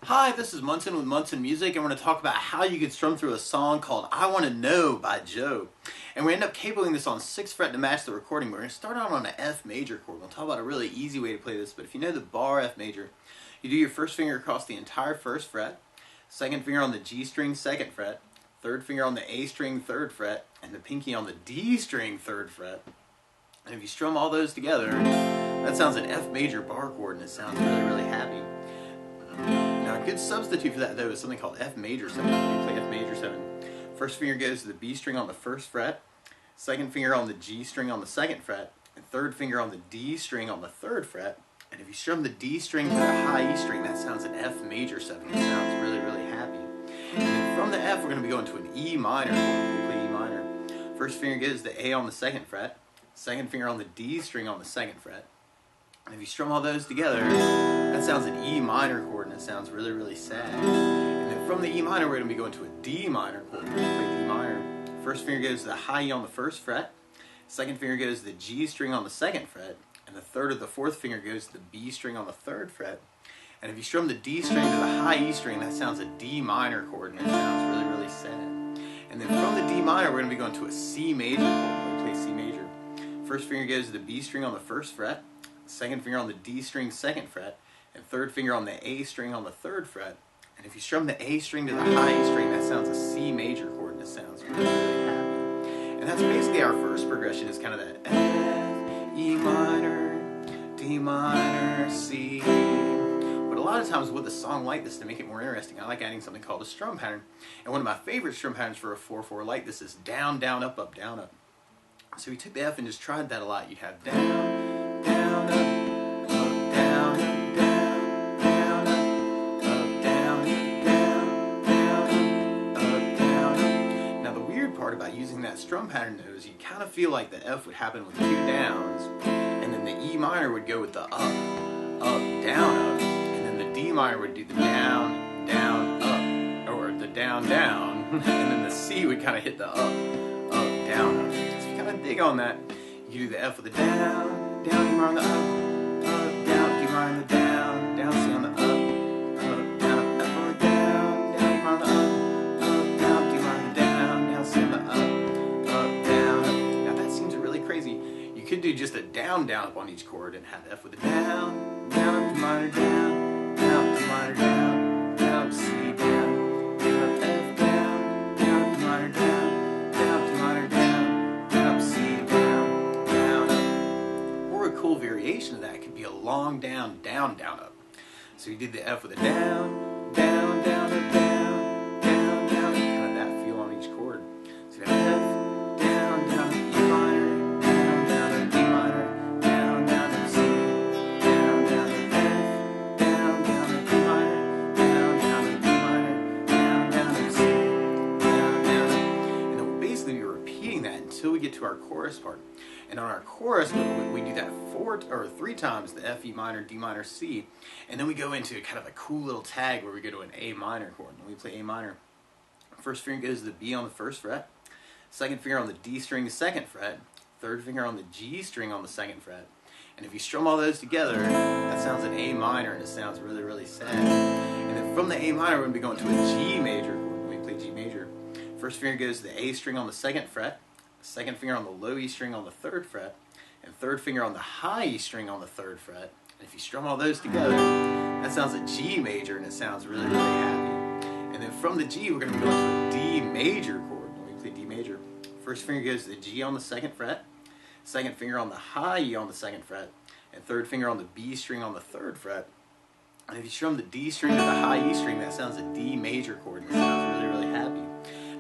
Hi, this is Munson with Munson Music, and we're going to talk about how you can strum through a song called I Want to Know by Joe. And we end up cabling this on 6th fret to match the recording. We're going to start out on an F major chord. We'll talk about a really easy way to play this, but if you know the bar F major, you do your first finger across the entire 1st fret, second finger on the G string 2nd fret, third finger on the A string 3rd fret, and the pinky on the D string 3rd fret. And if you strum all those together, that sounds an F major bar chord, and it sounds really, really happy. Now, a good substitute for that, though, is something called F major 7. You play F major 7. First finger goes to the B string on the 1st fret, second finger on the G string on the 2nd fret, and third finger on the D string on the 3rd fret. And if you strum the D string to the high E string, that sounds an F major 7. It sounds really, really happy. And then from the F, we're going to be going to an E minor chord. We play E minor. First finger goes to the A on the 2nd fret, second finger on the D string on the 2nd fret. And if you strum all those together, that sounds an E minor chord, and it sounds really, really sad. And then from the E minor, we're going to be going to a D minor chord. We're going to play D minor. First finger goes to the high E on the 1st fret, second finger goes to the G string on the 2nd fret, and the third or the 4th finger goes to the B string on the 3rd fret. And if you strum the D string to the high E string, that sounds a D minor chord, and it sounds really, really sad. And then from the D minor, we're going to be going to a C major chord. We're going to play C major. First finger goes to the B string on the 1st fret, second finger on the D string 2nd fret, and third finger on the A string on the 3rd fret. And if you strum the A string to the high E string, that sounds a C major chord, and it sounds really, really happy. And that's basically our first progression, is kind of that F, E minor, D minor, C. But a lot of times with a song like this, to make it more interesting, I like adding something called a strum pattern. And one of my favorite strum patterns for a 4/4 like this is down, down, up, up, down, up. So we took the F and just tried that a lot. You'd have down, down, up, down, up, down, down, up, down, down, down, up, down, up. Now the weird part about using that strum pattern, though, is you kind of feel like the F would happen with 2 downs, and then the E minor would go with the up, down, up, and then the D minor would do the down, down, up, or the down, down, and then the C would kind of hit the up, down, up. So if you kind of dig on that, you do the F with the down, down, E minor on the up, down, D minor on the down, down, C on the up, down, F on the down, down, E minor on the up, down, D minor on the down, down, C on the up, down, up. Now that seems really crazy. You could do just a down, down, up on each chord and have F with a down, down, up, D minor, down, down, D minor, down, down, up, C, down, down, up, F, down, down, D minor, down, down, D minor, down, down, up, C, down, down, up. Or a cool variation of that could be a long down, down, down, up. So you did the F with a down, down, down, up, down, down, down, kind of that feel on each chord. So you have F, down, down, up, E minor, down, down, up, D minor, down, down, up, C, down, down, up, F, down, down, up, E minor, down, down, up, D minor, down, down, up, C, down, down, up. And then we'll basically be repeating that until we get to our chorus part. And on our chorus, we do that 3 times, the F, E minor, D minor, C, and then we go into kind of a cool little tag where we go to an A minor chord, and we play A minor. First finger goes to the B on the 1st fret, second finger on the D string 2nd fret, third finger on the G string on the 2nd fret. And if you strum all those together, that sounds an A minor, and it sounds really, really sad. And then from the A minor, we're going to be going to a G major chord. We play G major. First finger goes to the A string on the 2nd fret, second finger on the low E string on the 3rd fret, and third finger on the high E string on the 3rd fret. And if you strum all those together, that sounds a G major, and it sounds really, really happy. And then from the G, we're going to go into a D major chord. When we play D major, first finger goes to the G on the 2nd fret, second finger on the high E on the 2nd fret, and third finger on the B string on the 3rd fret. And if you strum the D string to the high E string, that sounds a D major chord, and it sounds really, really happy.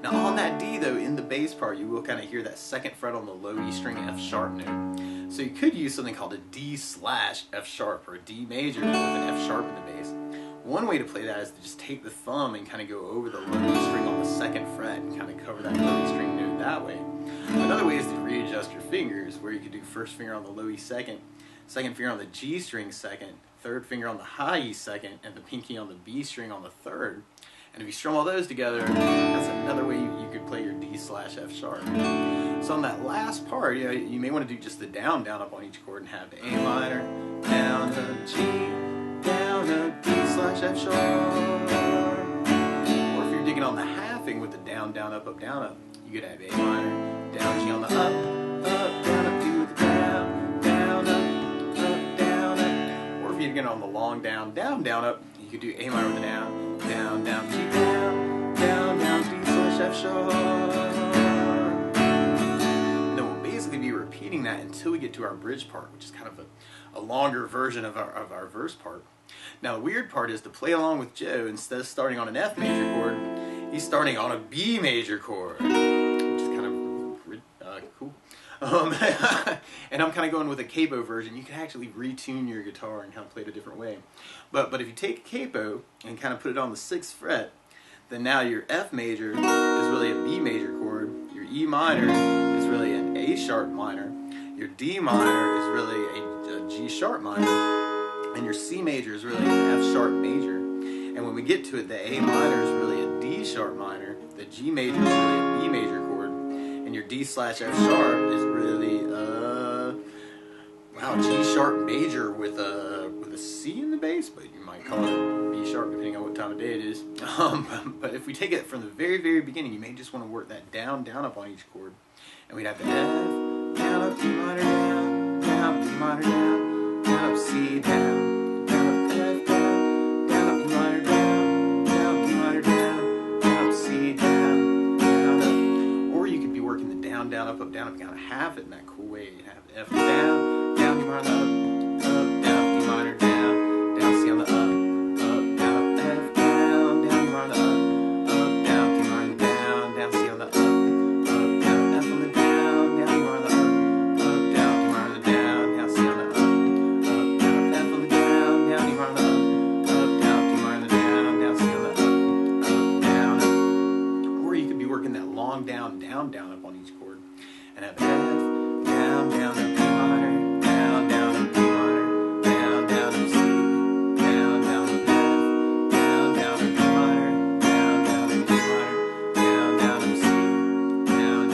Now on that D, though, in the bass part, you will kind of hear that 2nd fret on the low E string F sharp note. So you could use something called a D slash F sharp, or a D major with an F sharp in the bass. One way to play that is to just take the thumb and kind of go over the low E string on the 2nd fret and kind of cover that low E string note that way. Another way is to readjust your fingers, where you could do first finger on the low E 2nd, second finger on the G string 2nd, third finger on the high E 2nd, and the pinky on the B string on the 3rd. And if you strum all those together, that's another way you could play your D slash F sharp. So on that last part, you may want to do just the down, down, up on each chord and have A minor, down, up, G, down, up, D slash F sharp. starting on the halving with the down, down, up, down, up, you could have A minor, down, G on the up, down, up, D with the down, down, up, down, up. Or if you're getting on the long down, down, down, up, you could do A minor with the down, down, down, G down, down, down, D slash F sharp. And then we'll basically be repeating that until we get to our bridge part, which is kind of a longer version of our verse part. Now the weird part is to play along with Joe, instead of starting on an F major chord, he's starting on a B major chord, which is kind of cool. And I'm kind of going with a capo version. You can actually retune your guitar and kind of play it a different way. But if you take a capo and kind of put it on the 6th fret, then now your F major is really a B major chord, your E minor is really an A sharp minor, your D minor is really a G sharp minor, and your C major is really an F sharp major. And when we get to it, the A minor is really a D sharp minor, the G major is really a B major chord, and your D slash F sharp is really G sharp major with a C in the bass, but you might call it B sharp depending on what time of day it is. But if we take it from the very, very beginning, you may just want to work that down, down, up on each chord. And we'd have the F, down, up, D minor, down, down, B minor, down, down, up, C, down, down, up, F, down, down, up, E minor, down, down, B minor, down, down, up, C, down, down, up. Or you could be working the down, down, up, down, up, kind of half it in that cool way. You'd have the F down, down, B minor, up, down, D minor, down, down, C on the up, down, up, F, down, down, B minor, up, down, D minor, down, down, C on the up, down, F on the down, down, B minor, up, down, D minor, down, down, C on the up, down, F on the down, down, D minor, up, down, D minor, down, down, C on the up, down, up. Or you could be working that long down, down, down, up on each chord, and have F, down, down, up, D minor, down, down, up, D minor, down, down, up, C, down, down, up, F, down, down, up, D minor, down, down, up,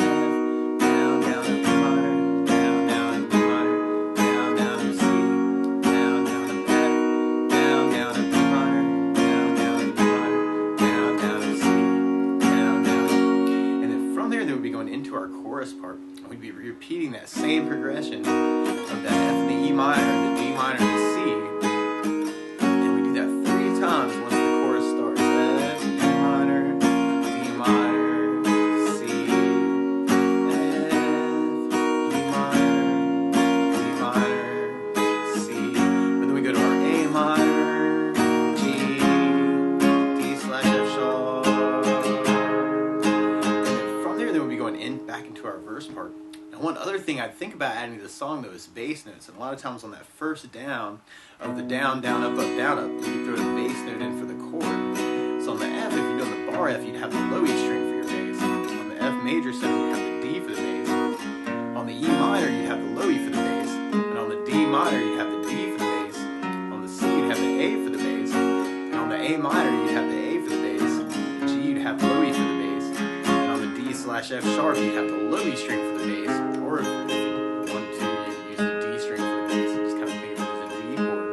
D minor, down, down, up, C, down, down, up, F, down, down, up, D minor, down, down, up, D minor, down, down, up, C, down, down, up, F, down, down, up, D minor, down, down, up, D minor, down, down, up, C, down, down, up. And then from there, we'd be going into our chorus part. We'd be repeating that same progression of that F and the E minor, and the D minor, and the C. And we do that 3 times once the chorus starts. F, E minor, D minor, C, F, E minor, D minor, C. But then we go to our A minor, G, D slash F sharp. And then from there, we'll be going back into our verse part. And one other thing I'd think about adding to the song, though, is bass notes. And a lot of times on that first down of the down, down, up, down, up, you can throw the bass note in for the chord. So on the F, if you're doing the bar F, you'd have the low E string for your bass. On the F major 7, you'd have the D for the bass. On the E minor, you'd have the low E for the bass. And on the D minor, you'd have the D for the bass. On the C, you'd have the A for the bass. And on the A minor, you'd have the A for the bass. G, you'd have low E for the bass. And on the D slash F sharp, you'd have the low E string for the bass. Or if you want to, you use the D string for the bass and just kind of think of it as a D chord.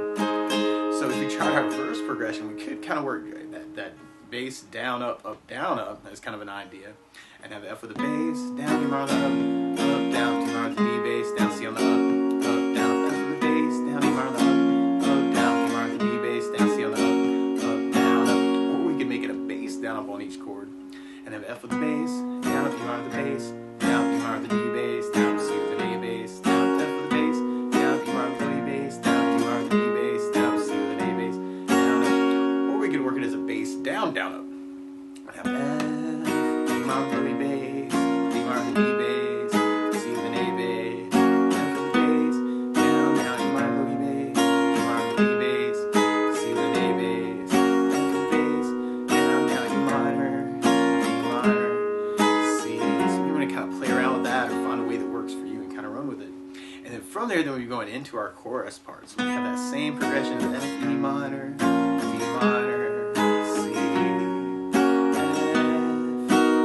So if we try our verse progression, we could kind of work that bass down, up, down, up as kind of an idea. And have the F with the bass, down, D minor, up, down, D minor, the D bass, down, C on the up, down, F with the bass, down, D minor, up, down, D minor, the D bass, down, C on the up, down, up. Or we could make it a bass down, up on each chord. And have F with the bass, down, up, D minor, the bass, down, D minor, the D bass, down, C with an A bass, down, F with the bass, down, D minor, the D bass, down, D minor, the D bass, down, C with an A bass, down, up. Or we could work it as a bass down, down, up. And have F, D minor, the D bass, D minor, the D bass, C with an A bass, F with the bass, down, down, D minor, the D bass, D minor, the D bass, C with an A bass, F with the bass, down, down, D minor, D minor, C. So you want to kind of play around with that or find a way that works for you and kind of run with it. And then from there, we'll be going into our chorus part. So we have that same progression of F, E minor, D minor, C, F,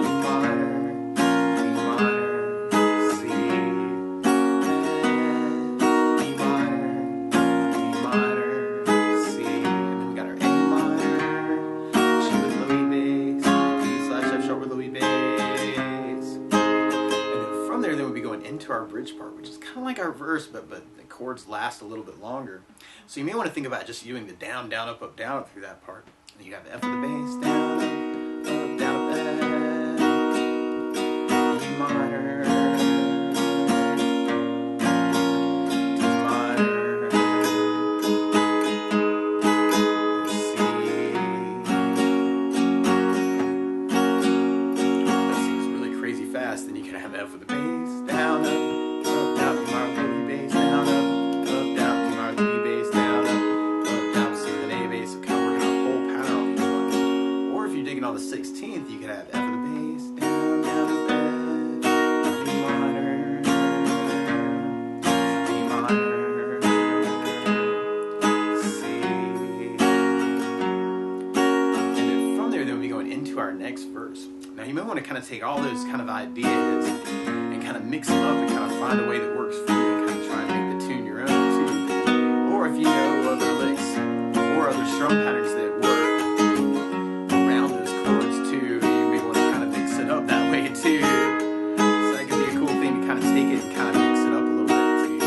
E minor, D minor, C, F, E minor, D minor, C. And then we got our A minor, G with low E bass, our bridge part, which is kind of like our verse, but the chords last a little bit longer. So you may want to think about just doing the down, down, up, down through that part. And you have F with the bass, down, up, down, up, F, E minor, D minor, C. That seems really crazy fast. Then you can have F with the bass, down, up, down, D minor, B bass, down, up, down, D minor, B bass, down, up, down, C with an A bass. So kind of working a whole pattern on each one. Or if you're digging on the 16th, you can have F with the bass, down, down, up, D minor, D minor, C. And then from there, then we'll be going into our next verse. Now you may want to kind of take all those kind of ideas and kind of mix them up and kind of find a way that works for you and kind of try and make the tune your own too. Or if you know other licks or other strum patterns that work around those chords too, you may want to kind of mix it up that way too. So that could be a cool thing to kind of take it and kind of mix it up a little bit too.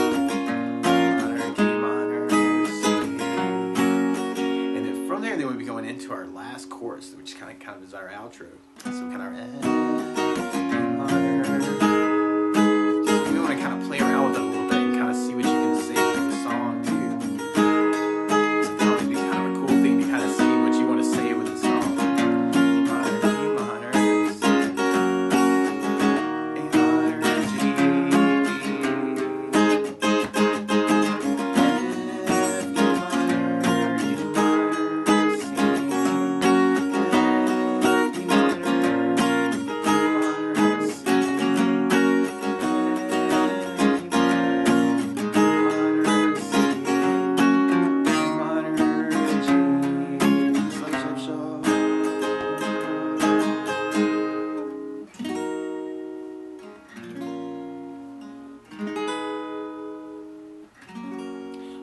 Minor, D minor, C. And then from there, then we'll be going into our last chorus, which kind of is our outro. So kind of F, D minor. So you want to kind of play around with it a little bit and kind of see what you can say with the song too. So it'll always be kind of a cool thing to kind of see what you want to say with the song. D minor, C, A minor, G, F, E minor, D minor, C, F, E minor.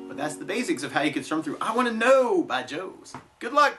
But that's the basics of how you can strum through I Want to Know by Joe's. Good luck!